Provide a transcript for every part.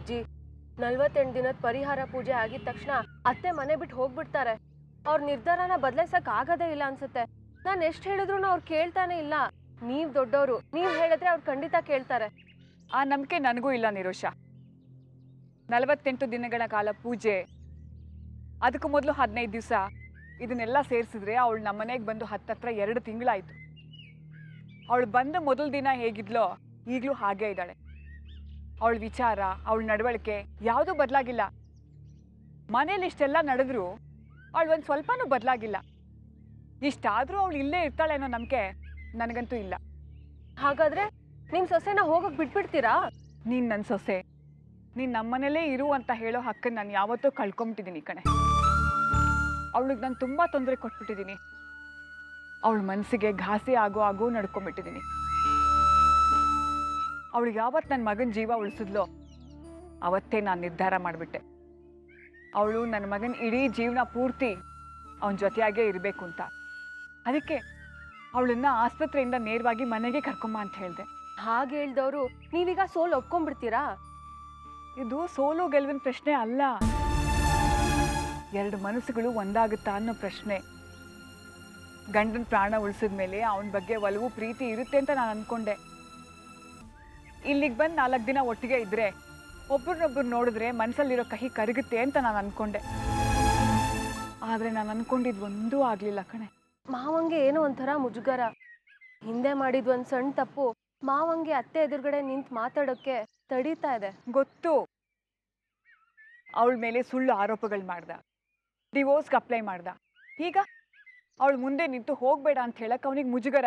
ಅಜ್ಜಿ 48 ದಿನದ ಪರಿಹಾರ ಪೂಜೆ ಆಗಿದ ತಕ್ಷಣ ಅತ್ತೆ ಮನೆ ಬಿಟ್ಟು ಹೋಗ್ಬಿಡ್ತಾರೆ. ಅವ್ರ ನಿರ್ಧಾರನ ಬದಲಾಯಿಸಕ್ ಆಗದೇ ಇಲ್ಲ ಅನ್ಸುತ್ತೆ. ನಾನು ಎಷ್ಟು ಹೇಳಿದ್ರು ಅವ್ರು ಕೇಳ್ತಾನೆ ಇಲ್ಲ. ನೀವ್ ದೊಡ್ಡವರು, ನೀವ್ ಹೇಳಿದ್ರೆ ಅವ್ರು ಖಂಡಿತ ಕೇಳ್ತಾರೆ. ಆ ನಂಬಿಕೆ ನನಗೂ ಇಲ್ಲ ನಿರೋಷ. 48 ದಿನಗಳ ಕಾಲ ಪೂಜೆ, ಅದಕ್ಕೂ ಮೊದಲು 15 ದಿವಸ, ಇದನ್ನೆಲ್ಲ ಸೇರಿಸಿದ್ರೆ ಅವಳು ನಮ್ಮನೆಗೆ ಬಂದು ಹತ್ತತ್ರ 2 ತಿಂಗಳಾಯ್ತು. ಅವಳು ಬಂದ ಮೊದಲ ದಿನ ಹೇಗಿದ್ಲೋ ಈಗಲೂ ಹಾಗೇ ಇದ್ದಾಳೆ. ಅವಳ ವಿಚಾರ, ಅವಳ ನಡವಳಿಕೆ ಯಾವುದೂ ಬದಲಾಗಿಲ್ಲ. ಮನೇಲಿ ಇಷ್ಟೆಲ್ಲ ನಡೆದ್ರು ಅವಳು ಒಂದು ಸ್ವಲ್ಪನೂ ಬದಲಾಗಿಲ್ಲ. ಇಷ್ಟಾದರೂ ಅವಳು ಇಲ್ಲೇ ಇರ್ತಾಳೆ ಅನ್ನೋ ನಂಬಿಕೆ ನನಗಂತೂ ಇಲ್ಲ. ಹಾಗಾದ್ರೆ ನಿಮ್ ಸೊಸೆನ ಹೋಗಕ್ ಬಿಟ್ಬಿಡ್ತೀರಾ? ನೀನು ನನ್ನ ಸೊಸೆ, ನೀನು ನಮ್ಮನೇಲೇ ಇರು ಅಂತ ಹೇಳೋ ಹಕ್ಕನ್ನು ನಾನು ಯಾವತ್ತೂ ಕಳ್ಕೊಂಬಿಟ್ಟಿದ್ದೀನಿ ಕಣೆ. ಅವಳಿಗೆ ನಾನು ತುಂಬ ತೊಂದರೆ ಕೊಟ್ಬಿಟ್ಟಿದ್ದೀನಿ. ಅವಳ ಮನಸ್ಸಿಗೆ ಘಾಸಿ ಆಗೋ ನಡ್ಕೊಂಬಿಟ್ಟಿದ್ದೀನಿ. ಅವಳಿಗೆ ಯಾವತ್ತು ನನ್ನ ಮಗನ ಜೀವ ಉಳಿಸಿದ್ಲೋ ಅವತ್ತೇ ನಾನು ನಿರ್ಧಾರ ಮಾಡಿಬಿಟ್ಟೆ, ಅವಳು ನನ್ನ ಮಗನ ಇಡೀ ಜೀವನ ಪೂರ್ತಿ ಅವನ ಜೊತೆಯಾಗೇ ಇರಬೇಕು ಅಂತ. ಅದಕ್ಕೆ ಅವಳನ್ನ ಆಸ್ಪತ್ರೆಯಿಂದ ನೇರವಾಗಿ ಮನೆಗೆ ಕರ್ಕೊಂಬ ಅಂತ ಹೇಳಿದೆ. ಹಾಗೆ ಹೇಳ್ದವ್ರು ನೀವೀಗ ಸೋಲು ಒಪ್ಕೊಂಡ್ಬಿಡ್ತೀರಾ? ಇದು ಸೋಲು ಗೆಲುವಿನ ಪ್ರಶ್ನೆ ಅಲ್ಲ, 2 ಮನಸ್ಸುಗಳು ಒಂದಾಗುತ್ತಾ ಅನ್ನೋ ಪ್ರಶ್ನೆ. ಗಂಡನ ಪ್ರಾಣ ಉಳಿಸಿದ ಮೇಲೆ ಅವನ ಬಗ್ಗೆ ಒಲವು ಪ್ರೀತಿ ಇರುತ್ತೆ ಅಂತ ನಾನು ಅಂದ್ಕೊಂಡೆ. ಇಲ್ಲಿಗೆ ಬಂದು 4 ದಿನ ಒಟ್ಟಿಗೆ ಇದ್ರೆ ಒಬ್ರನ್ನೊಬ್ರು ನೋಡಿದ್ರೆ ಮನಸ್ಸಲ್ಲಿರೋ ಕಹಿ ಕರಗುತ್ತೆ ಅಂತ ನಾನು ಅಂದ್ಕೊಂಡೆ. ಆದರೆ ನಾನು ಅಂದ್ಕೊಂಡಿದ್ದು ಒಂದೂ ಆಗಲಿಲ್ಲ ಕಣೆ. ಮಾವಂಗೆ ಏನೋ ಒಂಥರ ಮುಜುಗರ. ಹಿಂದೆ ಮಾಡಿದ್ ಒಂದು ಸಣ್ಣ ತಪ್ಪು ಮಾವಂಗೆ ಅತ್ತೆ ಎದುರುಗಡೆ ನಿಂತು ಮಾತಾಡೋಕ್ಕೆ ತಡೀತಾ ಇದೆ. ಗೊತ್ತು, ಅವಳ ಮೇಲೆ ಸುಳ್ಳು ಆರೋಪಗಳು ಮಾಡ್ದ, ಡಿವೋರ್ಸ್ಗೆ ಅಪ್ಲೈ ಮಾಡ್ದ. ಈಗ ಅವಳು ಮುಂದೆ ನಿಂತು ಹೋಗಬೇಡ ಅಂತ ಹೇಳಕ್ಕೆ ಅವನಿಗೆ ಮುಜುಗರ.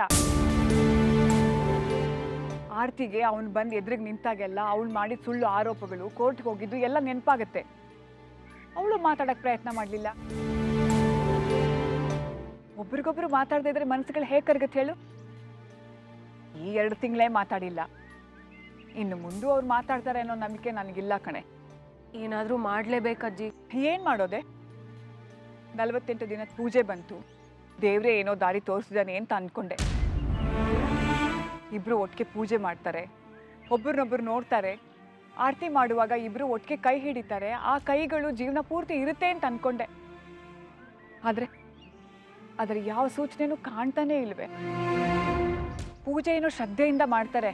ಆರ್ತಿಗೆ ಅವನು ಬಂದು ಎದುರಿಗೆ ನಿಂತಾಗೆಲ್ಲ ಅವಳು ಮಾಡಿದ ಸುಳ್ಳು ಆರೋಪಗಳು, ಕೋರ್ಟ್ಗೆ ಹೋಗಿದ್ದು ಎಲ್ಲ ನೆನಪಾಗತ್ತೆ. ಅವಳು ಮಾತಾಡಕ್ಕೆ ಪ್ರಯತ್ನ ಮಾಡಲಿಲ್ಲ. ಒಬ್ರಿಗೊಬ್ರು ಮಾತಾಡದೇ ಇದ್ರೆ ಮನಸ್ಸುಗಳು ಹೇಗೆ ಕರಗತ್ತೆ ಹೇಳು? ಈ 2 ತಿಂಗಳೇ ಮಾತಾಡಿಲ್ಲ, ಇನ್ನು ಮುಂದೆ ಅವ್ರು ಮಾತಾಡ್ತಾರೆ ಅನ್ನೋ ನಂಬಿಕೆ ನನಗಿಲ್ಲ ಕಣೆ. ಏನಾದರೂ ಮಾಡಲೇಬೇಕಜ್ಜಿ. ಏನು ಮಾಡೋದೆ? 48 ದಿನದ ಪೂಜೆ ಬಂತು, ದೇವ್ರೇ ಏನೋ ದಾರಿ ತೋರಿಸಿದಾನೆ ಅಂತ ಅಂದ್ಕೊಂಡೆ. ಇಬ್ರು ಒಟ್ಟಿಗೆ ಪೂಜೆ ಮಾಡ್ತಾರೆ, ಒಬ್ರನ್ನೊಬ್ರು ನೋಡ್ತಾರೆ, ಆರತಿ ಮಾಡುವಾಗ ಇಬ್ರು ಒಟ್ಟಿಗೆ ಕೈ ಹಿಡಿತಾರೆ, ಆ ಕೈಗಳು ಜೀವನ ಪೂರ್ತಿ ಇರುತ್ತೆ ಅಂತ ಅಂದ್ಕೊಂಡೆ. ಆದರೆ ಯಾವ ಸೂಚನೆನೂ ಕಾಣ್ತಾನೇ ಇಲ್ವೇ. ಪೂಜೆ ಏನೋ ಶ್ರದ್ಧೆಯಿಂದ ಮಾಡ್ತಾರೆ,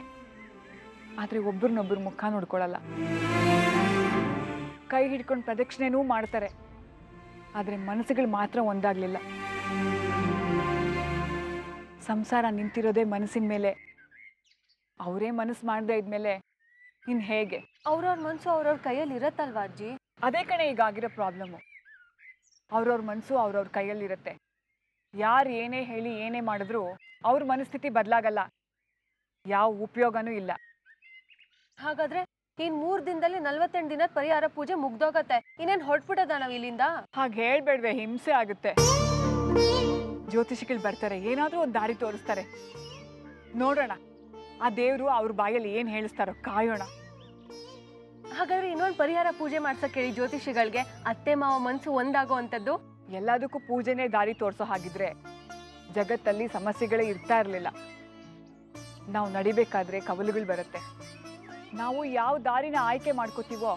ಆದರೆ ಒಬ್ರನ್ನೊಬ್ರು ಮುಖ ನೋಡ್ಕೊಳ್ಳಲ್ಲ. ಕೈ ಹಿಡ್ಕೊಂಡು ಪ್ರದಕ್ಷಿಣೆನೂ ಮಾಡ್ತಾರೆ, ಆದರೆ ಮನಸ್ಸುಗಳು ಮಾತ್ರ ಒಂದಾಗಲಿಲ್ಲ. ಸಂಸಾರ ನಿಂತಿರೋದೇ ಮನಸ್ಸಿನ ಮೇಲೆ. ಅವರೇ ಮನಸ್ಸು ಮಾಡದೇ ಇದ್ಮೇಲೆ ಇನ್ನು ಹೇಗೆ? ಅವ್ರವ್ರ ಮನಸ್ಸು ಅವ್ರವ್ರ ಕೈಯಲ್ಲಿ ಇರತ್ತಲ್ವಾ ಅಜ್ಜಿ? ಅದೇ ಕಣೆ ಈಗ ಆಗಿರೋ ಪ್ರಾಬ್ಲಮ್ಮು. ಅವ್ರವ್ರ ಮನಸ್ಸು ಅವ್ರವ್ರ ಕೈಯಲ್ಲಿರುತ್ತೆ. ಯಾರು ಏನೇ ಹೇಳಿ ಏನೇ ಮಾಡಿದ್ರೂ ಅವ್ರ ಮನಸ್ಥಿತಿ ಬದಲಾಗಲ್ಲ, ಯಾವ ಉಪಯೋಗನೂ ಇಲ್ಲ. ಹಾಗಾದ್ರೆ ಇನ್ 3 ದಿನದಲ್ಲಿ 48 ದಿನದ ಪರಿಹಾರ ಪೂಜೆ ಮುಗ್ದೋಗತ್ತೆ. ಇನ್ನೇನು ಹೊರಟ್ಬಿಟ್ಟದ ನಾವು ಇಲ್ಲಿಂದ? ಹಾಗೆ ಹೇಳ್ಬೇಡ್ವೆ, ಹಿಂಸೆ ಆಗುತ್ತೆ. ಜ್ಯೋತಿಷಿಗಳು ಬರ್ತಾರೆ, ಏನಾದರೂ ಒಂದು ದಾರಿ ತೋರಿಸ್ತಾರೆ. ನೋಡೋಣ, ಆ ದೇವರು ಅವ್ರ ಬಾಯಲ್ಲಿ ಏನು ಹೇಳಿಸ್ತಾರೋ ಕಾಯೋಣ. ಹಾಗಾದ್ರೆ ಇನ್ನೊಂದು ಪರಿಹಾರ ಪೂಜೆ ಮಾಡ್ಸಕ್ ಹೇಳಿ ಜ್ಯೋತಿಷಿಗಳಿಗೆ, ಅತ್ತೆ ಮಾವ ಮನ್ಸು ಒಂದಾಗೋ ಅಂಥದ್ದು. ಎಲ್ಲದಕ್ಕೂ ಪೂಜೆನೇ ದಾರಿ ತೋರಿಸೋ ಹಾಗಿದ್ರೆ ಜಗತ್ತಲ್ಲಿ ಸಮಸ್ಯೆಗಳೇ ಇರ್ತಾ ಇರಲಿಲ್ಲ. ನಾವು ನಡಿಬೇಕಾದ್ರೆ ಕವಲುಗಳು ಬರುತ್ತೆ. ನಾವು ಯಾವ ದಾರಿನ ಆಯ್ಕೆ ಮಾಡ್ಕೋತೀವೋ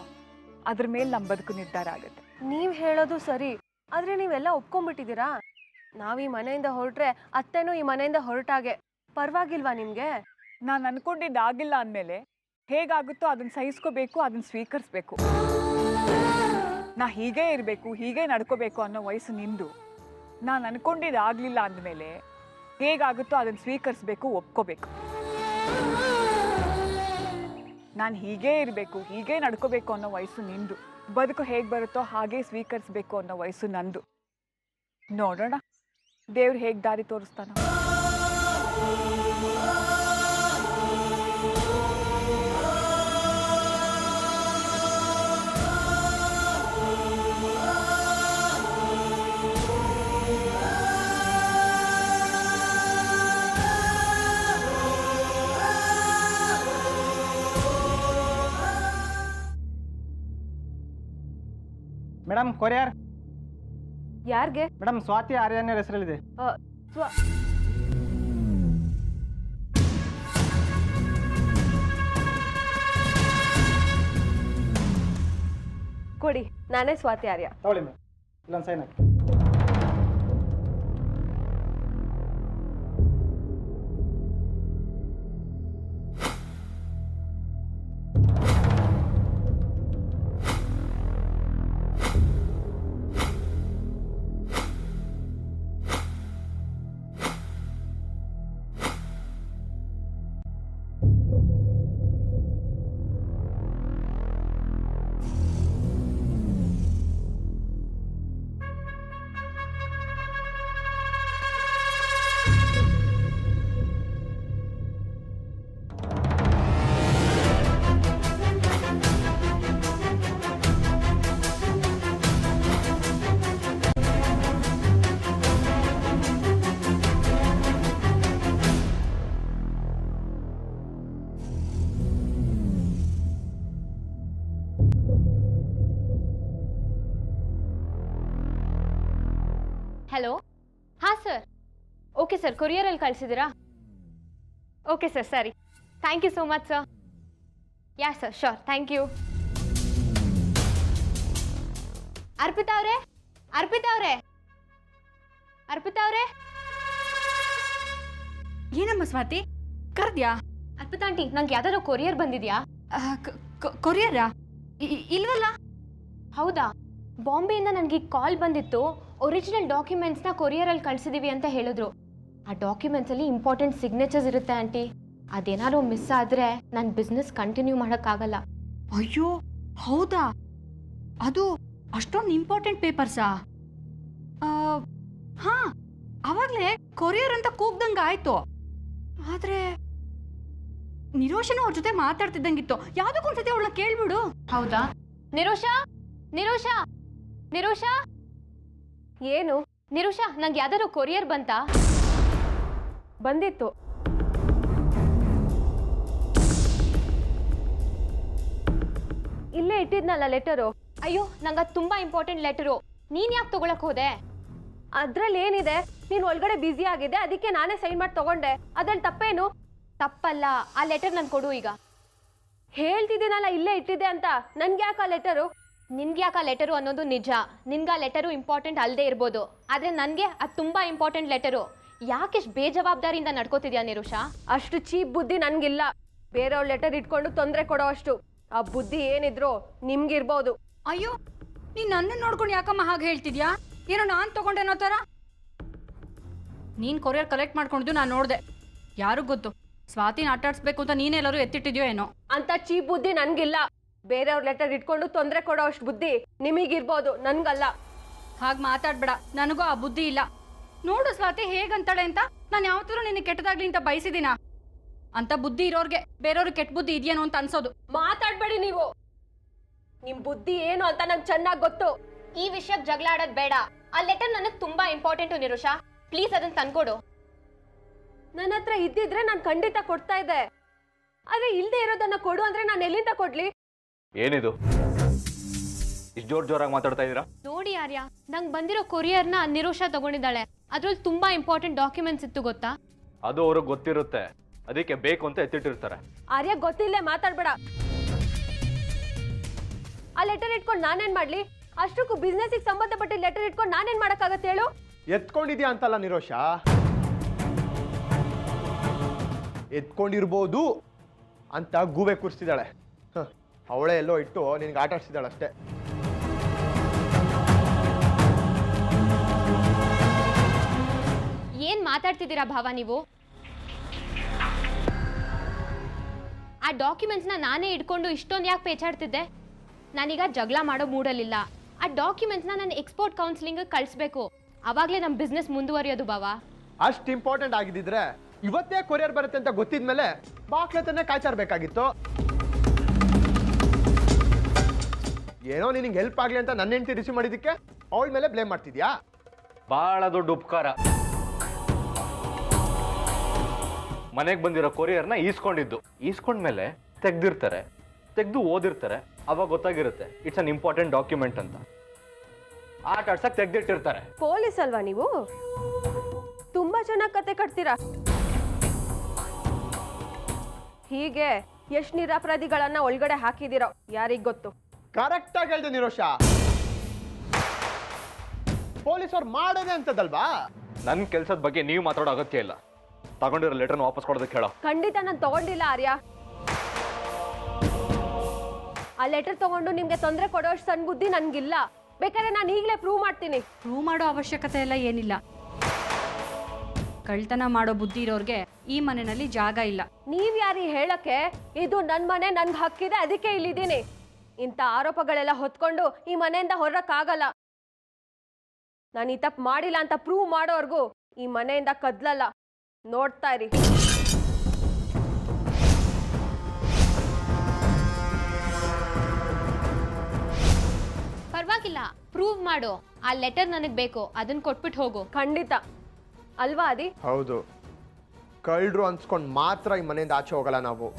ಅದ್ರ ಮೇಲೆ ನಮ್ಮ ಬದುಕು ನಿರ್ಧಾರ ಆಗುತ್ತೆ. ನೀವ್ ಹೇಳೋದು ಸರಿ, ಆದ್ರೆ ನೀವೆಲ್ಲ ಒಪ್ಕೊಂಡ್ಬಿಟ್ಟಿದ್ದೀರಾ. ನಾವ್ ಈ ಮನೆಯಿಂದ ಹೊರಟ್ರೆ ಅತ್ತೆನೂ ಈ ಮನೆಯಿಂದ ಹೊರಟಾಗೆ. ಪರವಾಗಿಲ್ವಾ ನಿಮ್ಗೆ? ನಾನು ಅನ್ಕೊಂಡಿದ್ದಾಗಿಲ್ಲ ಅಂದಮೇಲೆ ಹೇಗಾಗುತ್ತೋ ಅದನ್ನ ಸಹಿಸ್ಕೋಬೇಕು, ಅದನ್ನ ಸ್ವೀಕರಿಸ್ಬೇಕು. ನಾ ಹೀಗೇ ಇರಬೇಕು, ಹೀಗೆ ನಡ್ಕೋಬೇಕು ಅನ್ನೋ ವಯಸ್ಸು ನಿಂದು. ನಾನು ಅನ್ಕೊಂಡಿದ್ದಾಗಲಿಲ್ಲ ಅಂದಮೇಲೆ ಹೇಗಾಗುತ್ತೋ ಅದನ್ನು ಸ್ವೀಕರಿಸ್ಬೇಕು, ಒಪ್ಕೋಬೇಕು. ನಾನು ಹೀಗೇ ಇರಬೇಕು, ಹೀಗೆ ನಡ್ಕೋಬೇಕು ಅನ್ನೋ ವಯಸ್ಸು ನಿಂದು. ಬದುಕು ಹೇಗೆ ಬರುತ್ತೋ ಹಾಗೆ ಸ್ವೀಕರಿಸಬೇಕು ಅನ್ನೋ ವಯಸ್ಸು ನಂದು. ನೋಡೋಣ ದೇವ್ರು ಹೇಗೆ ದಾರಿ ತೋರಿಸ್ತಾನೋ. Madam courier. ಯಾರಿಗೆ? ಮೇಡಮ್ ಸ್ವಾತಿ ಆರ್ಯನ ಹೆಸರಲ್ಲಿದೆ. ಕೊಡಿ, ನಾನೇ ಸ್ವಾತಿ ಆರ್ಯ. ತಗೊಳ್ಳಿ ಮೇಡಮ್, ಇಲ್ಲೊಂದು ಸೈನ್ ಹಾಕಿ. ಹಲೋ, ಹಾಂ ಸರ್. ಓಕೆ ಸರ್, ಕೊರಿಯರಲ್ಲಿ ಕಳಿಸಿದ್ದೀರಾ? ಓಕೆ ಸರ್, ಸರಿ. Thank you so much sir. Yeah sir, sure, thank you. Arpita ಅವರೇ, ಅರ್ಪಿತಾ ಅವರೇ, ಅರ್ಪಿತಾ ಅವರೇ. ಏನಮ್ಮ ಸ್ವಾತಿ, ಕರ್ದ್ಯಾ? ಅರ್ಪಿತಾ ಆಂಟಿ, ನಂಗೆ ಯಾವ್ದಾದ್ರು ಕೊರಿಯರ್ ಬಂದಿದ್ಯಾ? ಕೊರಿಯರಾ? ಇಲ್ವಲ್ಲ. ಹೌದಾ? ಬಾಂಬೆಯಿಂದ ನನಗೆ ಕಾಲ್ ಬಂದಿತ್ತು. ಒರಿಜಿನಲ್ ಡಾಕ್ಯುಮೆಂಟ್ಸ್ನ ಕೊರಿಯರಲ್ಲಿ ಕಳಿಸಿದೀವಿ ಅಂತ ಹೇಳಿದ್ರು. ಆ ಡಾಕ್ಯುಮೆಂಟ್ಸಲ್ಲಿ ಇಂಪಾರ್ಟೆಂಟ್ ಸಿಗ್ನೇಚರ್ಸ್ ಇರುತ್ತೆ ಆಂಟಿ. ಅದೇನಾದ್ರು ಮಿಸ್ ಆದರೆ ನನ್ನ ಬಿಸ್ನೆಸ್ ಕಂಟಿನ್ಯೂ ಮಾಡೋಕ್ಕಾಗಲ್ಲ. ಅಯ್ಯೋ ಹೌದಾ? ಅದು ಅಷ್ಟೊಂದು ಇಂಪಾರ್ಟೆಂಟ್ ಪೇಪರ್ಸಾ? ಹಾ, ಅವಾಗಲೇ ಕೊರಿಯರ್ ಅಂತ ಕೂಗ್ದಂಗೆ ಆಯ್ತು. ಆದ್ರೆ ನಿರೋಷನು ಅವ್ರ ಜೊತೆ ಮಾತಾಡ್ತಿದ್ದಂಗಿತ್ತು. ಯಾವುದಕ್ಕೊಂದ್ಸತಿ ಅವಳನ್ನ ಕೇಳ್ಬಿಡು. ಹೌದಾ? ನಿರೋಷಾ, ನಿರೋಷಾ, ನಿರೋಷಾ. ಏನು? ನಿರೋಷಾ, ನಂಗೆ ಯಾವ್ದಾದ್ರು ಕೊರಿಯರ್ ಬಂತಾ? ಬಂದಿತ್ತು. ಇಲ್ಲೇ ಇಟ್ಟಿದ್ನಲ್ಲ ಲೆಟರು. ಅಯ್ಯೋ, ನಂಗೆ ಅದು ತುಂಬಾ ಇಂಪಾರ್ಟೆಂಟ್ ಲೆಟರು. ನೀನ್ ಯಾಕೆ ತಗೊಳಕ್ ಹೋದೆ? ಅದ್ರಲ್ಲಿ ಏನಿದೆ? ನೀನು ಒಳಗಡೆ ಬ್ಯುಸಿ ಆಗಿದೆ, ಅದಕ್ಕೆ ನಾನೇ ಸೈನ್ ಮಾಡಿ ತಗೊಂಡೆ. ಅದ್ರಲ್ಲಿ ತಪ್ಪೇನು? ತಪ್ಪಲ್ಲ. ಆ ಲೆಟರ್ ನನ್ ಕೊಡು ಈಗ. ಹೇಳ್ತಿದ್ದೀನಲ್ಲ ಇಲ್ಲೇ ಇಟ್ಟಿದೆ ಅಂತ. ನನ್ಗೆ ಯಾಕೆ ಆ ಲೆಟರು? ನಿನ್ಗೆ ಯಾಕೆ ಆ ಲೆಟರು ಅನ್ನೋದು ನಿಜ. ನಿನ್ಗೆ ಆ ಲೆಟರು ಇಂಪಾರ್ಟೆಂಟ್ ಅಲ್ಲದೆ ಇರ್ಬೋದು, ಆದ್ರೆ ನನಗೆ ಅದು ತುಂಬಾ ಇಂಪಾರ್ಟೆಂಟ್ ಲೆಟರು. ಯಾಕೆಷ್ಟು ಬೇಜವಾಬ್ದಾರಿಯಿಂದ ನಡ್ಕೋತಿದ್ಯಾ ನಿರುಷಾ? ಅಷ್ಟು ಚೀಪ್ ಬುದ್ಧಿ ನನ್ಗಿಲ್ಲ. ಬೇರೆಯವ್ರ ಲೆಟರ್ ಇಟ್ಕೊಂಡು ತೊಂದರೆ ಕೊಡೋ ಅಷ್ಟು ಆ ಬುದ್ಧಿ ಏನಿದ್ರು ನಿಮ್ಗಿರ್ಬೋದು. ಅಯ್ಯೋ, ನೀನ್ ನನ್ನ ನೋಡ್ಕೊಂಡು ಯಾಕಮ್ಮ ಹಾಗೆ ಹೇಳ್ತಿದ್ಯಾ? ಏನೋ ನಾನ್ ತಗೊಂಡೇನೋ ತರ. ನೀನ್ ಕೊರಿಯರ್ ಕಲೆಕ್ಟ್ ಮಾಡ್ಕೊಂಡಿದ್ದು ನಾನು ನೋಡ್ದೆ. ಯಾರು ಗೊತ್ತು, ಸ್ವಾತಿನ ಆಟಾಡ್ಸ್ಬೇಕು ಅಂತ ನೀನೆಲ್ಲರೂ ಎತ್ತಿಟ್ಟಿದ್ಯೋ ಏನೋ. ಅಂತ ಚೀಪ್ ಬುದ್ಧಿ ನನ್ಗಿಲ್ಲ. ಬೇರೆಯವ್ರ ಲೆಟರ್ ಇಟ್ಕೊಂಡು ತೊಂದರೆ ಕೊಡೋ ಅಷ್ಟು ಬುದ್ಧಿ ನಿಮಗಿರ್ಬೋದು, ನನ್ಗಲ್ಲ. ಹಾಗೆ ಮಾತಾಡ್ಬೇಡ, ನನಗೂ ಆ ಬುದ್ಧಿ ಇಲ್ಲ. ನೋಡು ಸ್ವಾತಿ ಹೇಗಂತಾಳೆ ಅಂತ. ನಾನು ಯಾವತ್ತೂ ನಿನಗೆ ಕೆಟ್ಟದಾಗ್ಲಿ ಅಂತ ಬಯಸಿದೀನ? ಅಂತ ಬುದ್ಧಿ ಇರೋರ್ಗೆ ಬೇರೆಯವ್ರಿಗೆ ಕೆಟ್ಟ ಬುದ್ಧಿ ಇದೆಯೇನೋ ಅಂತ ಅನ್ಸೋದು. ಮಾತಾಡ್ಬೇಡಿ ನೀವು. ನಿಮ್ ಬುದ್ಧಿ ಏನು ಅಂತ ನಂಗೆ ಚೆನ್ನಾಗಿ ಗೊತ್ತು. ಈ ವಿಷಯಕ್ಕೆ ಜಗಳ ಆಡೋದ್ ಬೇಡ. ಆ ಲೆಟರ್ ನನಗೆ ತುಂಬಾ ಇಂಪಾರ್ಟೆಂಟು ನಿರುಷಾ. ಪ್ಲೀಸ್ ಅದನ್ನ ತಂದ್ಕೊಡು. ನನ್ನ ಹತ್ರ ಇದ್ದಿದ್ರೆ ನಾನು ಖಂಡಿತ ಕೊಡ್ತಾ ಇದ್ದೆ. ಆದ್ರೆ ಇಲ್ದೇ ಇರೋದನ್ನ ಕೊಡು ಅಂದ್ರೆ ನಾನು ಎಲ್ಲಿಂದ ಕೊಡ್ಲಿ? ಏನಿದು ಇಷ್ಟು ಜೋರಾಗಿ ಮಾತಾಡ್ತಾ ಇದ್ದೀರಾ? ನೋಡಿ ಆರ್ಯ, ನಂಗೆ ಬಂದಿರೋ ಕೊರಿಯರ್ನ ನಿರುಷಾ ತಗೊಂಡಿದ್ದಾಳೆ. ಅದ್ರಲ್ಲಿ ತುಂಬಾ ಇಂಪಾರ್ಟೆಂಟ್ ಡಾಕ್ಯುಮೆಂಟ್ಸ್ ಇತ್ತು, ಗೊತ್ತಾ? ಅದು ಅವ್ರಿಗೆ ಗೊತ್ತಿರುತ್ತೆ, ಅದಕ್ಕೆ ಬೇಕು ಅಂತ ಎತ್ತಿಟ್ಟಿರ್ತಾರೆ. ಆರ್ಯ, ಗೊತ್ತಿಲ್ಲೇ ಮಾತಾಡ್ಬೇಡ. ಆ ಲೆಟರ್ ಇಟ್ಕೊಂಡು ನಾನೇನ್ ಮಾಡ್ಲಿ? ಅಷ್ಟಕ್ಕೂ ಬಿಸ್ನೆಸ್ಗೆ ಸಂಬಂಧಪಟ್ಟ ಲೆಟರ್ ಇಟ್ಕೊಂಡು ನಾನೇನ್ ಮಾಡಕ್ಕಾಗತ್ತೆ ಹೇಳು? ಎತ್ಕೊಂಡಿದ್ಯಾ ಅಂತಲ್ಲ ನಿರೋಷ, ಎತ್ಕೊಂಡಿರ್ಬೋದು ಅಂತ ಗೂಬೆ ಕೂರಿಸ್ತಿದ್ದಾಳೆ. ಅವಳೇ ಎಲ್ಲೋ ಇಟ್ಟು ನಿನ್ಗೆ ಆಟ ಆಡ್ಸಿದ್ದಾಳೆ ಅಷ್ಟೇ. ಏನ್ ಮಾತಾಡ್ತಿದ್ದೀರಾ ಭಾವ ನೀವು? ಆ ಡಾಕ್ಯುಮೆಂಟ್ಸ್ನ ನಾನೇ ಇಟ್ಕೊಂಡು ಇಷ್ಟೊಂದು ಯಾಕೆ ಪೇಚಾಡ್ತಿದ್ದೆ? ನಾನೀಗ ಜಗಳ ಮಾಡೋ ಮೂಡಲ್ಲಿಲ್ಲ. ಆ ಡಾಕ್ಯುಮೆಂಟ್ಸ್ನ ನಾನು ಎಕ್ಸ್ಪೋರ್ಟ್ ಕೌನ್ಸಿಲಿಂಗ್ ಕಳಿಸ್ಬೇಕು. ಅವಾಗಲೇ ನಮ್ಮ ಬಿಸ್ನೆಸ್ ಮುಂದುವರಿಯೋದು ಭಾವ. ಅಷ್ಟು ಇಂಪಾರ್ಟೆಂಟ್ ಆಗಿದ್ದಿದ್ರೆ ಇವತ್ತೇ ಕೊರಿಯರ್ ಬರುತ್ತೆ ಅಂತ ಗೊತ್ತಿದ್ಮೇಲೆ ಬಾಕ್ಲತನೇ ಕಾಯ್ತಾ ಇರ್ಬೇಕಾಗಿತ್ತು. ಏನೋ ನಿನಗೆ ಹೆಲ್ಪ್ ಆಗಲಿ ಅಂತ ನನ್ನ ಹೆಂಡತಿ ರಿಸೀವ್ ಮಾಡಿದ್ದಕ್ಕೆ ಅವಳ ಮೇಲೆ ಬ್ಲೇಮ್ ಮಾಡ್ತಿದ್ಯಾ? ಬಹಳ ದೊಡ್ಡ ಉಪಕಾರ. ಮನೆಗೆ ಬಂದಿರೋ ಕೊರಿಯರ್ನ ಈಸ್ಕೊಂಡ್ಮೇಲೆ ತೆಗ್ದಿರ್ತಾರೆ, ತೆಗ್ದು ಓದಿರ್ತಾರೆ. ಅವಾಗ ಗೊತ್ತಾಗಿರುತ್ತೆ ಇಟ್ಸ್ ಅನ್ ಇಂಪಾರ್ಟೆಂಟ್ ಡಾಕ್ಯುಮೆಂಟ್ ಅಂತ. ಆಟ ಆಡ್ಸಕ್ ತೆಗ್ದಿಟ್ಟಿರ್ತಾರೆ. ಪೊಲೀಸ್ ಅಲ್ವಾ ನೀವು? ತುಂಬಾ ಚೆನ್ನಾಗಿ ಕತೆ ಕಟ್ತೀರಾ. ಹೀಗೆ ಎಷ್ಟು ನಿರಪರಾಧಿಗಳನ್ನ ಒಳಗಡೆ ಹಾಕಿದಿರೋ ಯಾರಿಗ್ ಗೊತ್ತು? ಕರೆಕ್ಟ್ ಆಗಿ ಹೇಳ್ದೆ ನಿರೋಷ. ಪೊಲೀಸವ್ರು ಮಾಡೋದೇ ಅಂತದಲ್ವಾ? ನನ್ನ ಕೆಲ್ಸದ ಬಗ್ಗೆ ನೀವು ಮಾತಾಡೋ ಅಗತ್ಯ ಇಲ್ಲ. ತಗೊಂಡಿರೋ ಲೆಟರ್ನ ವಾಪಸ್ ಕೊಡೋದಕ್ಕೆ ಹೇಳೋ. ಖಂಡಿತ ನಾನು ತಗೊಂಡಿಲ್ಲ ಆರ್ಯ. ಆ ಲೆಟರ್ ತಗೊಂಡು ನಿಮ್ಗೆ ತೊಂದರೆ ಕೊಡೋಷ್ಟು ಸಣ್ಣ ಬುದ್ಧಿ ನನ್ಗಿಲ್ಲ. ಬೇಕಾದ್ರೆ ನಾನು ಈಗಲೇ ಪ್ರೂವ್ ಮಾಡ್ತೀನಿ. ಪ್ರೂವ್ ಮಾಡೋ ಅವಶ್ಯಕತೆ ಎಲ್ಲ ಏನಿಲ್ಲ. ಕಳ್ತನ ಮಾಡೋ ಬುದ್ಧಿ ಇರೋರ್ಗೆ ಈ ಮನೆಯಲ್ಲಿ ಜಾಗ ಇಲ್ಲ. ನೀವ್ ಯಾರೀ ಹೇಳಕ್ಕೆ? ಇದು ನನ್ ಮನೆ, ನನ್ಗೆ ಹಕ್ಕಿದೆ, ಅದಕ್ಕೆ ಇಲ್ಲಿದ್ದೀನಿ. ಇಂಥ ಆರೋಪಗಳೆಲ್ಲ ಹೊತ್ಕೊಂಡು ಈ ಮನೆಯಿಂದ ಹೊರಕ್ಕಾಗಲ್ಲ. ನಾನು ಈ ತಪ್ಪು ಮಾಡಿಲ್ಲ ಅಂತ ಪ್ರೂವ್ ಮಾಡೋರ್ಗೂ ಈ ಮನೆಯಿಂದ ಕದ್ಲಲ್ಲ. ನೋಡ್ತಾ ಇರಿ. ಪರವಾಗಿಲ್ಲ, ಪ್ರೂವ್ ಮಾಡು. ಆ ಲೆಟರ್ ನನಗೆ ಬೇಕು, ಅದನ್ನ ಕೊಟ್ಬಿಟ್ಟು ಹೋಗು. ಖಂಡಿತ ಅಲ್ವಾ ಅದಿ? ಹೌದು. ಕಳ್ಳರು ಅನ್ಸ್ಕೊಂಡು ಮಾತ್ರ ಈ ಮನೆಯಿಂದ ಆಚೆ ಹೋಗಲ್ಲ ನಾವು.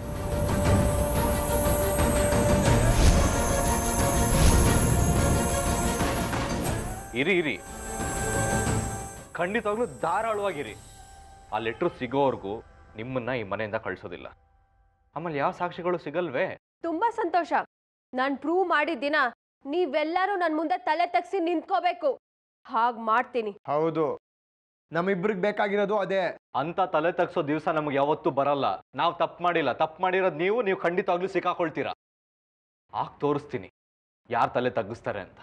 ಇರಿ ಖಂಡಿತವಾಗ್ಲೂ ಧಾರಾಳವಾಗಿರಿ. ಆ ಲೆಟ್ರ್ ಸಿಗೋವರೆಗೂ ನಿಮ್ಮನ್ನ ಈ ಮನೆಯಿಂದ ಕಳ್ಸೋದಿಲ್ಲ. ಆಮೇಲೆ ಯಾವ ಸಾಕ್ಷಿಗಳು ಸಿಗಲ್ವೇ? ತುಂಬಾ ಸಂತೋಷ. ನಾನು ಪ್ರೂವ್ ಮಾಡಿದ ದಿನ ನೀವೆಲ್ಲರೂ ನನ್ನ ಮುಂದೆ ತಲೆ ತಗ್ಸಿ ನಿಂತ್ಕೋಬೇಕು. ಹಾಗ್ ಮಾಡ್ತೀನಿ. ಹೌದು, ನಮ್ಮಿಬ್ರಿಗೆ ಬೇಕಾಗಿರೋದು ಅದೇ. ಅಂತ ತಲೆ ತಗ್ಸೋ ದಿವಸ ನಮ್ಗೆ ಯಾವತ್ತೂ ಬರಲ್ಲ. ನಾವು ತಪ್ಪು ಮಾಡಿಲ್ಲ. ತಪ್ಪು ಮಾಡಿರೋದು ನೀವು ಖಂಡಿತವಾಗ್ಲೂ ಸಿಕ್ಕಾಕೊಳ್ತೀರಾ. ಆಗ ತೋರಿಸ್ತೀನಿ ಯಾರು ತಲೆ ತಗ್ಗಿಸ್ತಾರೆ ಅಂತ.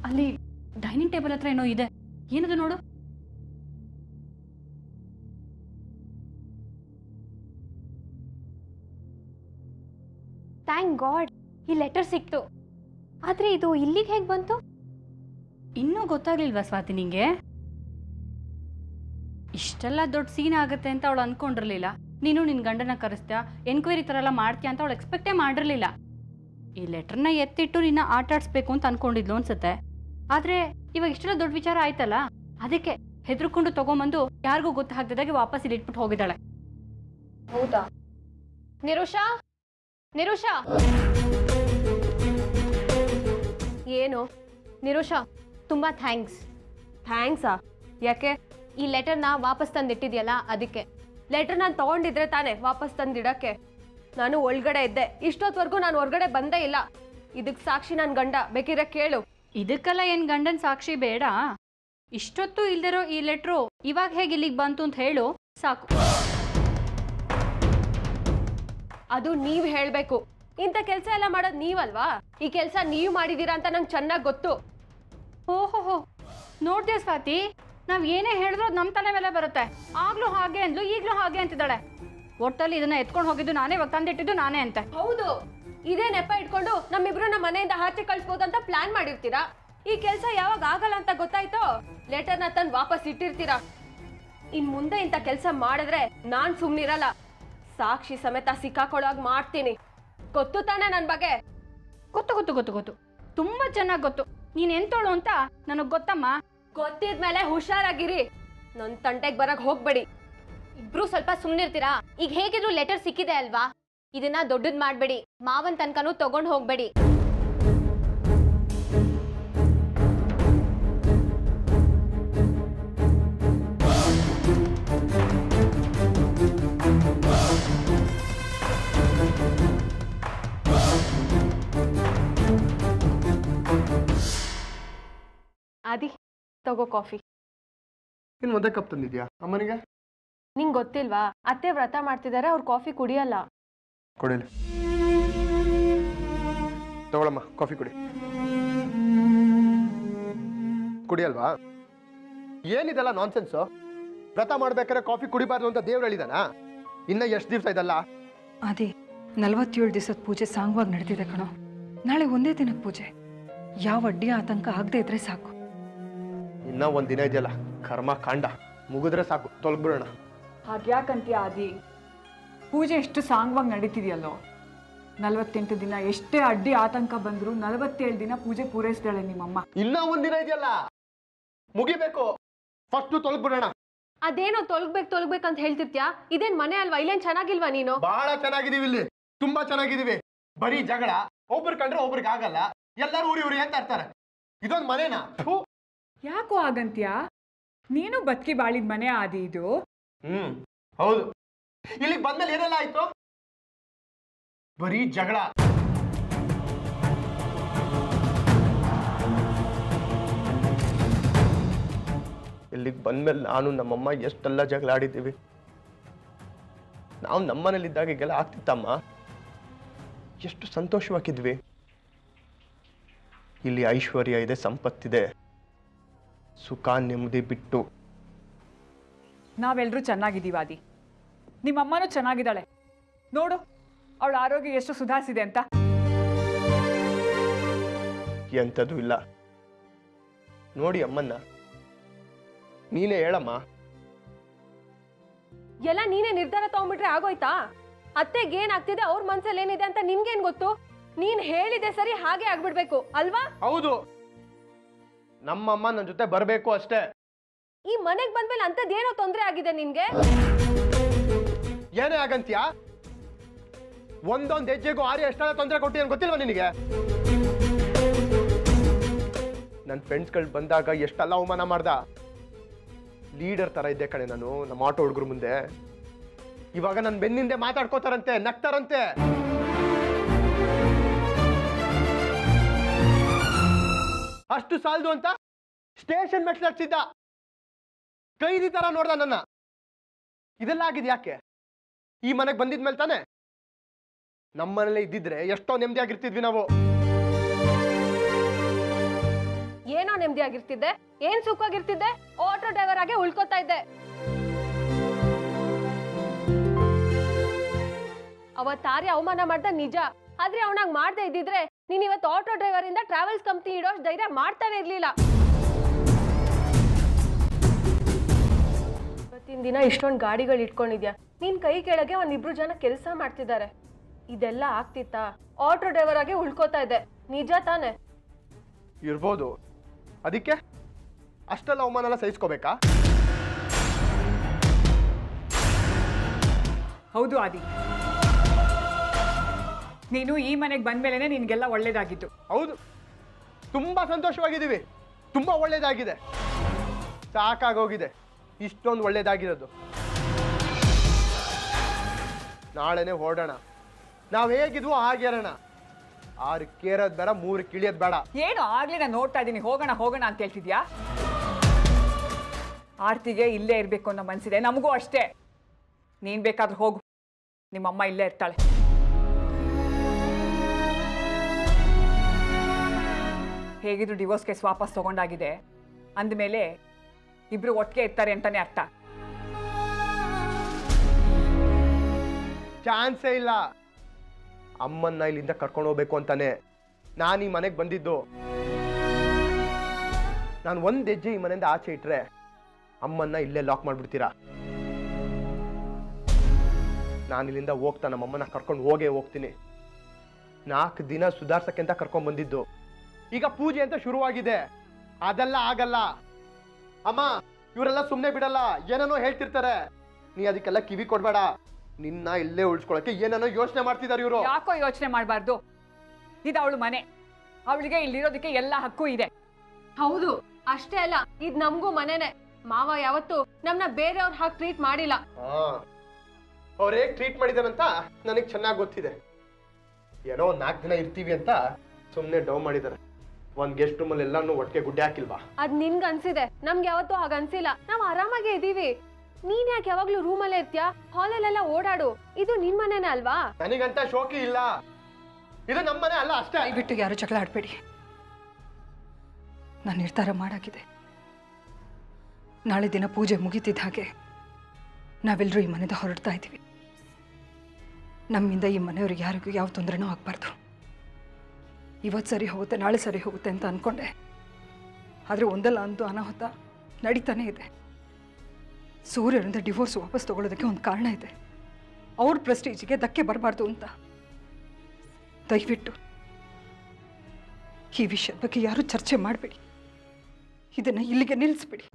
ಅಲ್ಲಿ ಡೈನಿಂಗ್ ಟೇಬಲ್ ಹತ್ರ ಏನೋ ಇದೆ. ಏನದು ನೋಡು. ಥ್ಯಾಂಕ್ ಗಾಡ್, ಈ ಲೆಟರ್ ಸಿಕ್ತು. ಆದ್ರೆ ಇದು ಇಲ್ಲಿಗೆ ಹೇಗೆ ಬಂತು? ಇನ್ನೂ ಗೊತ್ತಾಗ್ಲಿಲ್ವಾ ಸ್ವಾತಿ ನಿಂಗೆ? ಇಷ್ಟೆಲ್ಲ ದೊಡ್ಡ ಸೀನ್ ಆಗುತ್ತೆ ಅಂತ ಅವಳು ಅನ್ಕೊಂಡಿರ್ಲಿಲ್ಲ. ನೀನು ನಿನ್ನ ಗಂಡನ ಕರೆಸ್ತೀಯ, ಎನ್ಕ್ವೈರಿ ಥರ ಎಲ್ಲ ಮಾಡ್ತೀಯ ಅಂತ ಅವಳು ಎಕ್ಸ್ಪೆಕ್ಟೇ ಮಾಡಿರಲಿಲ್ಲ. ಈ ಲೆಟರ್ನ ಎತ್ತಿಟ್ಟು ನಿನ್ನ ಆಟ ಆಡಿಸ್ಬೇಕು ಅಂತ ಅನ್ಕೊಂಡಿದ್ಲು ಅನ್ಸುತ್ತೆ. ಆದ್ರೆ ಇವಾಗ ಇಷ್ಟೆಲ್ಲ ದೊಡ್ಡ ವಿಚಾರ ಆಯ್ತಲ್ಲ, ಅದಕ್ಕೆ ಹೆದರ್ಕೊಂಡು ತಗೊಂಬಂದು ಯಾರಿಗೂ ಗೊತ್ತಾಗ್ತಿದ್ದಾಗೆ ವಾಪಸ್ ಇಲ್ಲಿ ಇಟ್ಬಿಟ್ಟು ಹೋಗಿದ್ದಾಳೆ. ಹೌದಾ? ನಿರುಷಾ, ನಿರುಷಾ, ಏನು? ನಿರುಷಾ, ತುಂಬಾ ಥ್ಯಾಂಕ್ಸ್. ಥ್ಯಾಂಕ್ಸಾ? ಯಾಕೆ? ಈ ಲೆಟರ್ನ ವಾಪಸ್ ತಂದಿಟ್ಟಿದ್ಯಲ್ಲ ಅದಕ್ಕೆ. ಲೆಟರ್ ನಾನು ತಗೊಂಡಿದ್ರೆ ತಾನೇ ವಾಪಸ್ ತಂದಿಡಕ್ಕೆ. ನಾನು ಒಳಗಡೆ ಇದ್ದೆ. ಇಷ್ಟೊತ್ತವರೆಗೂ ನಾನು ಹೊರಗಡೆ ಬಂದೇ ಇಲ್ಲ. ಇದಕ್ಕೆ ಸಾಕ್ಷಿ ನನ್ನ ಗಂಡ. ಬೇಕಿದ್ರೆ ಕೇಳು. ಇದಕ್ಕೆಲ್ಲ ಏನ್ ಗಂಡನ್ ಸಾಕ್ಷಿ ಬೇಡ. ಇಷ್ಟೊತ್ತು ಇಲ್ದಿರೋ ಈ ಲೆಟ್ರು ಇವಾಗ ಹೇಗೆ ಇಲ್ಲಿಗೆ ಬಂತು ಅಂತ ಹೇಳು ಸಾಕು. ಅದು ನೀವ್ ಹೇಳ್ಬೇಕು. ಇಂಥ ಕೆಲಸ ಎಲ್ಲ ಮಾಡೋದು ನೀವಲ್ವಾ? ಈ ಕೆಲಸ ನೀವು ಮಾಡಿದೀರಾ ಅಂತ ನಂಗೆ ಚೆನ್ನಾಗಿ ಗೊತ್ತು. ಓಹೋಹೋ, ನೋಡ್ದೆ ಸ್ವಾತಿ, ನಾವ್ ಏನೇ ಹೇಳಿದ್ರು ಅದು ನಮ್ಮ ತಲೆ ಮೇಲೆ ಬರುತ್ತೆ. ಆಗ್ಲೂ ಹಾಗೆ ಅಂದ್ಲು, ಈಗ್ಲೂ ಹಾಗೆ ಅಂತಿದ್ದಾಳೆ. ಒಟ್ಟಲ್ಲಿ ಇದನ್ನ ಎತ್ಕೊಂಡು ಹೋಗಿದ್ದು ನಾನೇ, ಇವಾಗ ತಂದಿಟ್ಟಿದ್ದು ನಾನೇ ಅಂತೆ. ಹೌದು, ಇದೇ ನೆಪ ಇಟ್ಕೊಂಡು ನಮ್ಮಿಬ್ರು ನಮ್ಮ ಮನೆಯಿಂದ ಆಚೆ ಕಳ್ಸ್ಬೋದಂತ ಪ್ಲಾನ್ ಮಾಡಿರ್ತೀರಾ. ಈ ಕೆಲಸ ಯಾವಾಗ ಆಗಲ್ಲ ಅಂತ ಗೊತ್ತಾಯ್ತೋ ಲೆಟರ್ನ ತಂದು ವಾಪಸ್ ಇಟ್ಟಿರ್ತೀರಾ. ಇನ್ ಮುಂದೆ ಇಂಥ ಕೆಲಸ ಮಾಡಿದ್ರೆ ನಾನ್ ಸುಮ್ನಿರಲ್ಲ. ಸಾಕ್ಷಿ ಸಮೇತ ಸಿಕ್ಕಾಕೊಳ್ಳೋವಾಗ ಮಾಡ್ತೀನಿ. ಗೊತ್ತು ತಾನೇ ನನ್ನ ಬಗ್ಗೆ? ಗೊತ್ತು ಗೊತ್ತು ಗೊತ್ತು ಗೊತ್ತು, ತುಂಬಾ ಚೆನ್ನಾಗಿ ಗೊತ್ತು. ನೀನ್ ಎಂತೋಳು ಅಂತ ನನಗ್ ಗೊತ್ತಮ್ಮ. ಗೊತ್ತಿದ್ಮೇಲೆ ಹುಷಾರಾಗಿರಿ. ನನ್ ತಂಟೆಗೆ ಬರಕ್ ಹೋಗ್ಬೇಡಿ. ಇಬ್ರು ಸ್ವಲ್ಪ ಸುಮ್ನಿರ್ತೀರಾ? ಈಗ ಹೇಗಿದ್ರು ಲೆಟರ್ ಸಿಕ್ಕಿದೆ ಅಲ್ವಾ, ಇದನ್ನ ದೊಡ್ಡದ್ ಮಾಡ್ಬೇಡಿ. ಮಾವನ್ ತನಕನೂ ತಗೊಂಡ್ ಹೋಗ್ಬೇಡಿ. ಆದಿ, ತಗೋ ಕಾಫಿ. ಇನ್ನು ಒಂದೇ ಕಪ್ ತಂದಿದ್ಯಾ ಅಮ್ಮನಿಗೆ? ನಿಂಗೆ ಗೊತ್ತಿಲ್ವಾ, ಅತ್ತೆ ವ್ರತ ಮಾಡ್ತಿದ್ದಾರೆ, ಅವ್ರು ಕಾಫಿ ಕುಡಿಯಲ್ಲ. ಕೊಡಿಲಿ, ತಗೊಳಮ್ಮ ಕಾಫಿ ಕುಡಿ. ಕುಡಿಯಲ್ವಾ? ಏನಿದೆಲ್ಲ ನಾನ್ಸೆನ್ಸು? ವ್ರತ ಮಾಡ್ಬೇಕಾದ್ರೆ ಕಾಫಿ ಕುಡಿಬಾರ್ದು ಅಂತ ದೇವ್ರು ಹೇಳಿದಾನ? ಇನ್ನ ಎಷ್ಟು ದಿವಸ ಇದಲ್ಲ? ಅದೇ 47 ದಿವಸದ ಪೂಜೆ ಸಾಂಗವಾಗಿ ನಡೆದಿದೆ ಕಣೋ. ನಾಳೆ ಒಂದೇ ದಿನದ ಪೂಜೆ. ಯಾವ ಅಡ್ಡಿ ಆತಂಕ ಆಗದೆ ಇದ್ರೆ ಸಾಕು. ಇನ್ನ ಒಂದ್ ದಿನ ಇದೆಯಲ್ಲ, ಕರ್ಮ ಕಾಂಡ ಮುಗಿದ್ರೆ ಸಾಕು, ತೊಲಗ್ಬಿಡೋಣ. ಹಾಗ್ಯಾಕಂತೀಯ ಆದಿ? ಪೂಜೆ ಎಷ್ಟು ಸಾಂಗವಾಗಿ ನಡೀತಿದೆಯಲ್ಲೋ. 48 ದಿನ ಎಷ್ಟೇ ಅಡ್ಡಿ ಆತಂಕ ಬಂದ್ರು 47 ದಿನ ಪೂಜೆ ಪೂರೈಸ್ತಾಳೆ ನಿಮ್ಮಮ್ಮ. ಇನ್ನ ಒಂದ್ ದಿನ ಇದೆಯಲ್ಲ, ಮುಗಿಬೇಕು. ಫಸ್ಟ್ ತೊಲಗ್ಬಿಡೋಣ. ಅದೇನೋ ತೊಲಗ್ಬೇಕಂತ ಹೇಳ್ತಿರ್ತ್ಯಾ? ಇದೇನ್ ಮನೆ ಅಲ್ವಾ? ಇಲ್ಲೇನ್ ಚೆನ್ನಾಗಿಲ್ವಾ ನೀನು? ಬಹಳ ಚೆನ್ನಾಗಿದೀವಿ, ಇಲ್ಲಿ ತುಂಬಾ ಚೆನ್ನಾಗಿದೀವಿ. ಬರೀ ಜಗಳ, ಒಬ್ರು ಕಂಡ್ರೆ ಒಬ್ರಿಗೆ ಆಗಲ್ಲ, ಎಲ್ಲರೂ ಊರಿ ಅಂತ ಇರ್ತಾರೆ. ಇದೊಂದ್ ಮನೆನಾ? ಯಾಕೋ ಆಗಂತ್ಯಾ? ನೀನು ಬದುಕಿ ಬಾಳಿದ ಮನೆ ಆದಿ ಇದು. ಹೌದು. ಇಲ್ಲಿಗೆ ಬಂದ್ಮೇಲೆ ಏನೆಲ್ಲ ಆಯ್ತು? ಬರೀ ಜಗಳ. ಇಲ್ಲಿಗೆ ಬಂದ್ಮೇಲೆ ನಾನು ನಮ್ಮಮ್ಮ ಎಷ್ಟೆಲ್ಲ ಜಗಳ ಆಡಿದ್ದೀವಿ. ನಾವು ನಮ್ಮನೇಲಿದ್ದಾಗ ಈಗೆಲ್ಲ ಆಗ್ತಿತ್ತಮ್ಮ, ಎಷ್ಟು ಸಂತೋಷವಾಗಿದ್ವಿ. ಇಲ್ಲಿ ಐಶ್ವರ್ಯ ಇದೆ, ಸಂಪತ್ತಿದೆ, ಸುಖ ನೆಮ್ಮದಿ ಬಿಟ್ಟು. ನಾವೆಲ್ಲರೂ ಚೆನ್ನಾಗಿದ್ದೀವಿ ಆದಿ. ನಿಮ್ಮಮ್ಮನೂ ಚೆನ್ನಾಗಿದ್ದಾಳೆ ನೋಡು. ಅವಳ ಆರೋಗ್ಯ ಎಷ್ಟು ಸುಧಾರಿಸಿದೆ ಅಂತ. ಎಂಥದ್ದು ಇಲ್ಲ ನೋಡಿ ಅಮ್ಮನ್ನ, ನೀನೇ ಹೇಳಮ್ಮ. ಎಲ್ಲ ನೀನೇ ನಿರ್ಧಾರ ತಗೊಂಡ್ಬಿಟ್ರೆ ಆಗೋಯ್ತಾ? ಅತ್ತೆಗೆ ಏನಾಗ್ತಿದೆ, ಅವ್ರ ಮನ್ಸಲ್ಲಿ ಏನಿದೆ ಅಂತ ನಿಮ್ಗೇನ್ ಗೊತ್ತು? ನೀನ್ ಹೇಳಿದೆ ಸರಿ, ಹಾಗೆ ಆಗ್ಬಿಡ್ಬೇಕು ಅಲ್ವಾ? ಹೌದು, ನಮ್ಮಮ್ಮ ನನ್ನ ಜೊತೆ ಬರ್ಬೇಕು ಅಷ್ಟೇ. ಈ ಮನೆಗ್ ಬಂದ್ಮೇಲೆ ಅಂತದ್ದೇನೋ ತೊಂದ್ರೆ ಆಗಿದೆ ನಿನ್ಗೆ? ಏನೇ ಆಗಂತ್ಯಾ? ಒಂದೊಂದ್ ಹೆಜ್ಜೆಗೂ ಆರ್ಯ ಎಷ್ಟೆಲ್ಲ ತೊಂದರೆ ಕೊಟ್ಟಿದ್ದೇನೆ ಗೊತ್ತಿಲ್ವಾ ನಿನಗೆ? ನನ್ನ ಫ್ರೆಂಡ್ಸ್ಗಳು ಬಂದಾಗ ಎಷ್ಟೆಲ್ಲ ಅವಮಾನ ಮಾಡ್ದ. ಲೀಡರ್ ತರ ಇದ್ದೆ ಕಣೆ ನಾನು ನಮ್ಮ ಆಟೋ ಹುಡುಗರು ಮುಂದೆ. ಇವಾಗ ನನ್ನ ಬೆನ್ನಿಂದೆ ಮಾತಾಡ್ಕೋತಾರಂತೆ, ನಗ್ತಾರಂತೆ. ಅಷ್ಟು ಸಾಲದು ಅಂತ ಸ್ಟೇಷನ್ ಮೆಟ್ಲರ್ಸಿದ್ದ, ಕೈದಿ ತರ ನೋಡ್ದ ನನ್ನ. ಇದೆಲ್ಲ ಆಗಿದೆ ಯಾಕೆ? ಈ ಮನೆಗೆ ಬಂದಿದ್ಮೇಲೆ ತಾನೆ. ನಮ್ಮನೇಲೆ ಇದ್ದಿದ್ರೆ ಎಷ್ಟೋ ನೆಮ್ಮದಿಯಾಗಿರ್ತಿದ್ವಿ ನಾವು. ಏನೋ ನೆಮ್ಮದಿ ಆಗಿರ್ತಿದ್ದೆ, ಏನ್ ಸುಖವಾಗಿರ್ತಿದ್ದೆ? ಆಟೋ ಡ್ರೈವರ್ ಆಗಿ ಉಳ್ಕೋತಾ ಇದ್ದೆ. ಅವತ್ತಾರ್ಯ ಅವಮಾನ ಮಾಡ್ದ ನಿಜ, ಆದ್ರೆ ಅವನಾಗ ಮಾಡ್ದೆ ಇದ್ದಿದ್ರೆ ನೀನ್ ಇವತ್ತು ಆಟೋ ಡ್ರೈವರ್ ಇಂದ ಟ್ರಾವೆಲ್ಸ್ ಕಂಪ್ನಿ ಇಡೋಷ್ಟು ಧೈರ್ಯ ಮಾಡ್ತಾನೆ ಇರ್ಲಿಲ್ಲ. ಇವತ್ತಿನ ದಿನ ಇಷ್ಟೊಂದು ಗಾಡಿಗಳು ಇಟ್ಕೊಂಡಿದ್ಯಾ, ನಿನ್ ಕೈ ಕೆಳಗೆ ಒಂದಿಬ್ರು ಜನ ಕೆಲಸ ಮಾಡ್ತಿದ್ದಾರೆ. ಇದೆಲ್ಲ ಆಗ್ತಿತ್ತಾ? ಆಟೋ ಡ್ರೈವರ್ ಆಗಿ ಉಳ್ಕೋತಾ ಇದ್ದೆ, ನಿಜ ತಾನೆ? ಇರ್ಬೋದು, ಅದಕ್ಕೆ ಅಷ್ಟೆಲ್ಲ ಅವಮಾನ ಎಲ್ಲ ಸಹಿಸ್ಕೋಬೇಕಾ? ಹೌದು ಆದಿ, ನೀನು ಈ ಮನೆಗೆ ಬಂದ್ಮೇಲೆ ನಿನ್ಗೆಲ್ಲ ಒಳ್ಳೇದಾಗಿತ್ತು. ಹೌದು, ತುಂಬಾ ಸಂತೋಷವಾಗಿದ್ದೀವಿ, ತುಂಬಾ ಒಳ್ಳೇದಾಗಿದೆ. ಸಾಕಾಗೋಗಿದೆ ಇಷ್ಟೊಂದು ಒಳ್ಳೇದಾಗಿರೋದು. ನಾಳೆನೆ ಹೊರಡೋಣ. ನಾವ್ ಹೇಗಿದ್ವೋ ಹಾಗೇರೋಣ. 6 ಕೇರೋದ್ ಬೇಡ, 3 ಕಿಳಿಯೋದ್ ಬೇಡ. ಏನು ಆಗ್ಲಿ ನಾನು ನೋಡ್ತಾ ಇದ್ದೀನಿ, ಹೋಗೋಣ ಹೋಗೋಣ ಅಂತ ಹೇಳ್ತಿದ್ಯಾ? ಆರ್ತಿಗೆ ಇಲ್ಲೇ ಇರ್ಬೇಕು ಅನ್ನೋ ಮನ್ಸಿದೆ, ನಮಗೂ ಅಷ್ಟೇ. ನೀನ್ ಬೇಕಾದ್ರೂ ಹೋಗು, ನಿಮ್ಮಮ್ಮ ಇಲ್ಲೇ ಇರ್ತಾಳೆ. ಹೇಗಿದ್ರು ಡಿವೋರ್ಸ್ ಕೇಸ್ ವಾಪಸ್ ತಗೊಂಡಾಗಿದೆ ಅಂದಮೇಲೆ ಇಬ್ರು ಒಟ್ಟಿಗೆ ಇರ್ತಾರೆ ಅಂತಾನೆ ಅರ್ಥ. ಚಾನ್ಸೇ ಇಲ್ಲ. ಅಮ್ಮನ್ನ ಇಲ್ಲಿಂದ ಕರ್ಕೊಂಡು ಹೋಗ್ಬೇಕು ಅಂತಾನೆ ನಾನು ಈ ಮನೆಗೆ ಬಂದಿದ್ದು. ನಾನು ಒಂದ್ ಹೆಜ್ಜೆ ಈ ಮನೆಯಿಂದ ಆಚೆ ಇಟ್ರೆ ಅಮ್ಮನ್ನ ಇಲ್ಲೇ ಲಾಕ್ ಮಾಡ್ಬಿಡ್ತೀರಾ. ನಾನು ಇಲ್ಲಿಂದ ಹೋಗ್ತಾ ನಮ್ಮಮ್ಮನ ಕರ್ಕೊಂಡು ಹೋಗ್ತೀನಿ. 4 ದಿನ ಸುಧಾರ್ಸಕ್ಕೆ ಅಂತ ಕರ್ಕೊಂಡ್ ಬಂದಿದ್ದು. ಈಗ ಪೂಜೆ ಅಂತ ಶುರುವಾಗಿದೆ, ಅದೆಲ್ಲ ಆಗಲ್ಲ. ಅಮ್ಮ, ಇವರೆಲ್ಲ ಸುಮ್ಮನೆ ಬಿಡಲ್ಲ, ಏನೇನೋ ಹೇಳ್ತಿರ್ತಾರೆ. ನೀ ಅದಕ್ಕೆಲ್ಲ ಕಿವಿ ಕೊಡ್ಬೇಡ. ನಿನ್ನ ಇಲ್ಲೇ ಉಳಿಸ್ಕೊಳಕ್ಕೆ ಏನೇನೋ ಯೋಚನೆ ಮಾಡ್ತಿದ್ದಾರೆ ಇವರು. ಯಾಕೋ ಯೋಚನೆ ಮಾಡಬಾರ್ದು? ಇದು ಅವಳು ಮನೆ, ಅವಳಿಗೆ ಇಲ್ಲಿರೋದಕ್ಕೆ ಎಲ್ಲ ಹಕ್ಕು ಇದೆ. ಹೌದು, ಅಷ್ಟೇ ಅಲ್ಲ, ಇದ್ ನಮ್ಗೂ ಮನೆನೆ. ಮಾವ ಯಾವತ್ತು ನಮ್ನ ಬೇರೆಯವ್ರ ಹಾಗೆ ಟ್ರೀಟ್ ಮಾಡಿಲ್ಲ. ಅವ್ರು ಹೇಗೆ ಟ್ರೀಟ್ ಮಾಡಿದಾರಂತ ನನಗೆ ಚೆನ್ನಾಗಿ ಗೊತ್ತಿದೆ. ಏನೋ 4 ದಿನ ಇರ್ತೀವಿ ಅಂತ ಸುಮ್ಮನೆ ಡೌ ಮಾಡಿದ್ದಾರೆ. ಒಂದ್ ಗೆಸ್ಟ್ ರೂಮಲ್ಲಿ ಎಲ್ಲಾನು ಒಟ್ಟಿಗೆ ಗುಡ್ಡೆ ಹಾಕಿಲ್ವಾ? ಅದ್ ನಿನ್ಗ ಅನ್ಸಿದೆ, ನಮ್ಗೆ ಯಾವತ್ತೂ ಹಾಗ ಅನ್ಸಿಲ್ಲ. ನಾವ್ ಆರಾಮಾಗಿ ಇದೀವಿ. ನೀನ್ ಯಾಕೆ ಯಾವಾಗ್ಲೂ ರೂಮಲ್ಲೇ ಇರ್ತೀಯಾ? ಹಾಲಲ್ಲೆಲ್ಲ ಓಡಾಡು. ಇದು ನಿನ್ ಮನೆನೇ ಅಲ್ವಾ? ನನಗಂತ ಶೋಕಿ ಇಲ್ಲ, ಇದು ನಮ್ಮನೆ ಅಲ್ಲ ಅಷ್ಟೇ. ಬಿಟ್ಟು ಯಾರು ಜಗಳ ಆಡ್ಬೇಡಿ. ನಾನು ನಿರ್ಧಾರ ಮಾಡಾಗಿದೆ. ನಾಳೆ ದಿನ ಪೂಜೆ ಮುಗಿತಿದ್ದ ಹಾಗೆ ನಾವೆಲ್ಲರೂ ಈ ಮನೆಯಿಂದ ಹೊರಡ್ತಾ ಇದ್ದೀವಿ. ನಮ್ಮಿಂದ ಈ ಮನೆಯವ್ರಿಗೆ ಯಾರಿಗೂ ಯಾವ ತೊಂದರೆನೂ ಆಗಬಾರ್ದು. ಇವತ್ತು ಸರಿ ಹೋಗುತ್ತೆ, ನಾಳೆ ಸರಿ ಹೋಗುತ್ತೆ ಅಂತ ಅಂದ್ಕೊಂಡೆ. ಆದರೆ ಒಂದಲ್ಲ ಅಂತೂ ಅನಾಹುತ ನಡೀತಾನೇ ಇದೆ. ಸೂರ್ಯರಿಂದ ಡಿವೋರ್ಸ್ ವಾಪಸ್ ತಗೊಳ್ಳೋದಕ್ಕೆ ಒಂದು ಕಾರಣ ಇದೆ. ಅವ್ರ ಪ್ರೆಸ್ಟೀಜಿಗೆ ಧಕ್ಕೆ ಬರಬಾರ್ದು ಅಂತ. ದಯವಿಟ್ಟು ಈ ವಿಷಯದ ಬಗ್ಗೆ ಯಾರೂ ಚರ್ಚೆ ಮಾಡಬೇಡಿ. ಇದನ್ನು ಇಲ್ಲಿಗೆ ನಿಲ್ಲಿಸ್ಬಿಡಿ.